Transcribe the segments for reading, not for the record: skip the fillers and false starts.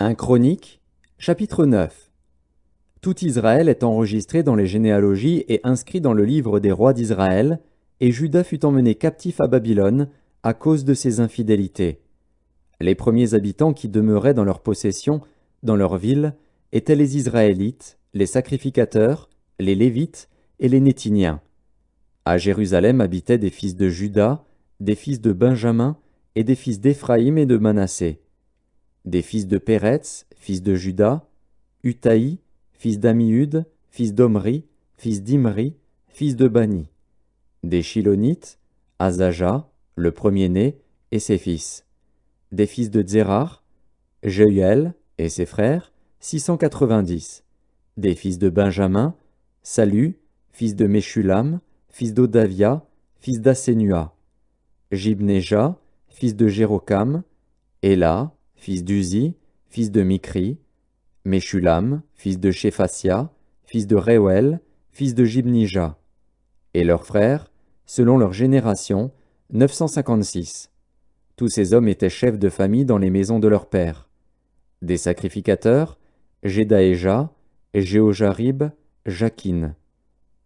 1 Chroniques, chapitre 9. Tout Israël est enregistré dans les généalogies et inscrit dans le livre des rois d'Israël, et Juda fut emmené captif à Babylone à cause de ses infidélités. Les premiers habitants qui demeuraient dans leur possession, dans leur ville, étaient les Israélites, les sacrificateurs, les Lévites et les Nétiniens. À Jérusalem habitaient des fils de Juda, des fils de Benjamin et des fils d'Éphraïm et de Manassé. Des fils de Péretz, fils de Juda, Utaï, fils d'Ammiud, fils d'Omri, fils d'Imri, fils de Bani. Des Shilonites, Azaja, le premier-né, et ses fils. Des fils de Zérar, Jeuel et ses frères, 690. Des fils de Benjamin, Salu, fils de Meshulam, fils d'Odavia, fils d'Assénua. Jibneja, fils de Jérokam, Éla, fils d'Uzi, fils de Mikri, Meshulam, fils de Shéphatia, fils de Réuel, fils de Jibnija, et leurs frères, selon leur génération, 956. Tous ces hommes étaient chefs de famille dans les maisons de leurs pères. Des sacrificateurs, Jedaéja, Jéhojarib, Jakin.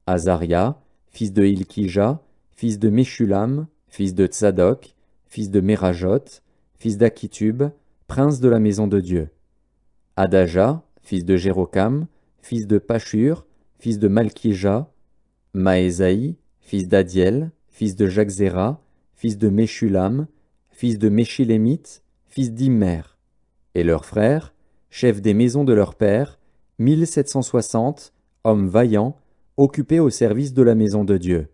Azaria, fils de Hilkija, fils de Meshulam, fils de Tsadok, fils de Mérajot, fils d'Akitub, prince de la maison de Dieu. Adaja, fils de Jérokam, fils de Pashur, fils de Malkija, Maésaï, fils d'Adiel, fils de Jagzéra, fils de Meshulam, fils de Meshilémite, fils d'Immer, et leurs frères, chefs des maisons de leurs pères, 1760, hommes vaillants, occupés au service de la maison de Dieu.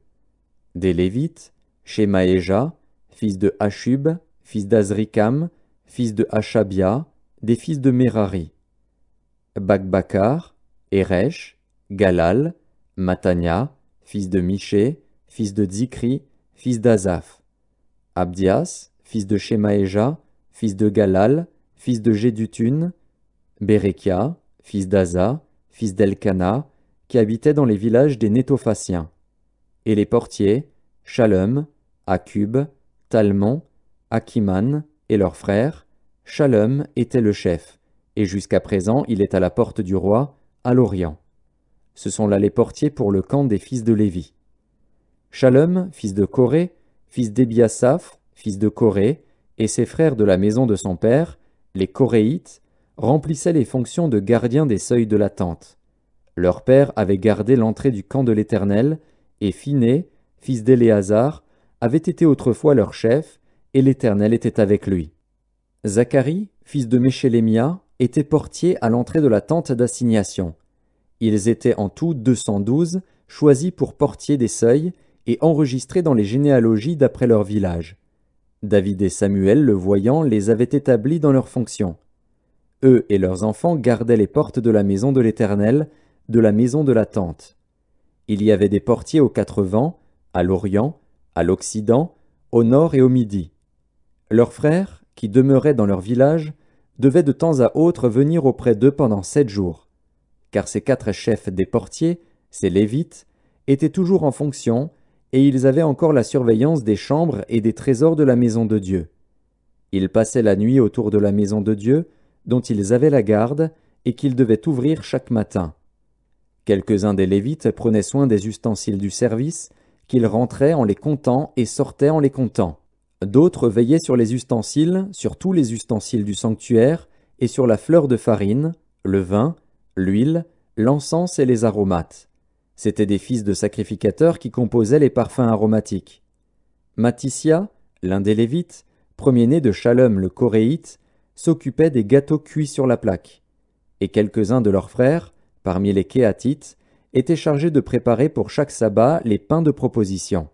Des Lévites, Shemaéja, fils de Hashub, fils d'Azrikam, fils de Hashabia, des fils de Merari. Bakbakar, Eresh, Galal, Matania, fils de Miché, fils de Zikri, fils d'Azaph. Abdias, fils de Shemaéja, fils de Galal, fils de Jédutun, Bérekia, fils d'Aza, fils d'Elkana, qui habitait dans les villages des Nétophaciens. Et les portiers, Shalom, Akub, Talmon, Akiman et leurs frères, Shalom était le chef, et jusqu'à présent il est à la porte du roi, à l'Orient. Ce sont là les portiers pour le camp des fils de Lévi. Shalom, fils de Coré, fils d'Ebiasaph, fils de Coré, et ses frères de la maison de son père, les Coréites, remplissaient les fonctions de gardiens des seuils de la tente. Leur père avait gardé l'entrée du camp de l'Éternel, et Phiné, fils d'Éléazar, avait été autrefois leur chef, et l'Éternel était avec lui. Zacharie, fils de Meshélémia, était portier à l'entrée de la tente d'assignation. Ils étaient en tout 212, choisis pour portier des seuils, et enregistrés dans les généalogies d'après leur village. David et Samuel, le voyant, les avaient établis dans leurs fonctions. Eux et leurs enfants gardaient les portes de la maison de l'Éternel, de la maison de la tente. Il y avait des portiers aux 4 vents, à l'Orient, à l'Occident, au Nord et au Midi. Leurs frères, qui demeuraient dans leur village, devaient de temps à autre venir auprès d'eux pendant 7 jours. Car ces 4 chefs des portiers, ces Lévites, étaient toujours en fonction, et ils avaient encore la surveillance des chambres et des trésors de la maison de Dieu. Ils passaient la nuit autour de la maison de Dieu, dont ils avaient la garde, et qu'ils devaient ouvrir chaque matin. Quelques-uns des Lévites prenaient soin des ustensiles du service, qu'ils rentraient en les comptant et sortaient en les comptant. D'autres veillaient sur les ustensiles, sur tous les ustensiles du sanctuaire, et sur la fleur de farine, le vin, l'huile, l'encens et les aromates. C'étaient des fils de sacrificateurs qui composaient les parfums aromatiques. Matissia, l'un des Lévites, premier-né de Shalom le Coréite, s'occupait des gâteaux cuits sur la plaque. Et quelques-uns de leurs frères, parmi les Kéatites, étaient chargés de préparer pour chaque sabbat les pains de proposition.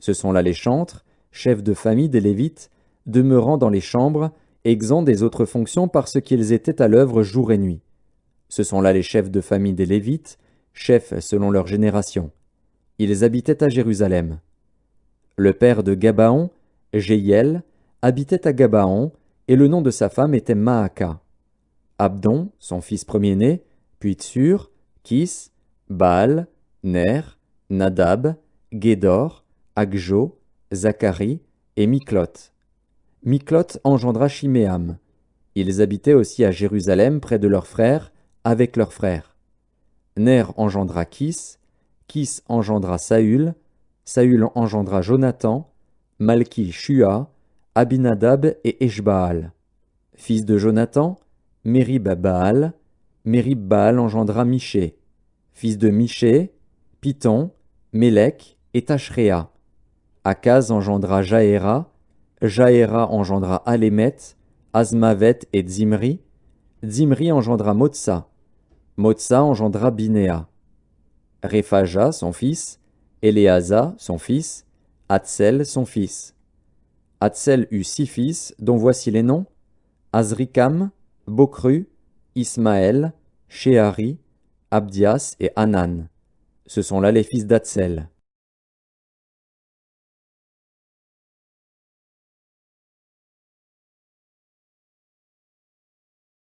Ce sont là les chantres, chefs de famille des Lévites, demeurant dans les chambres, exempts des autres fonctions parce qu'ils étaient à l'œuvre jour et nuit. Ce sont là les chefs de famille des Lévites, chefs selon leur génération. Ils habitaient à Jérusalem. Le père de Gabaon, Jéhiel, habitait à Gabaon, et le nom de sa femme était Maaka. Abdon, son fils premier-né, puis Tsur, Kis, Baal, Ner, Nadab, Gédor, Agjo, Zacharie et Miklot. Miklot engendra Shiméam. Ils habitaient aussi à Jérusalem près de leurs frères, avec leurs frères. Ner engendra Kis, Kis engendra Saül, Saül engendra Jonathan, Malki Shua, Abinadab et Eshbaal. Fils de Jonathan, Mérib-Baal, Mérib-Baal engendra Miché. Fils de Miché, Piton, Mélec et Tachréa. Akaz engendra Jaéra, Jaéra engendra Alémet, Azmavet et Zimri. Zimri engendra Motsa. Motsa engendra Binéa. Réphaja, son fils, Éléasa, son fils, Hatsel, son fils. Hatsel eut 6 fils, dont voici les noms: Azrikam, Bokru, Ismaël, Shéhari, Abdias et Hanan. Ce sont là les fils d'Hatsel.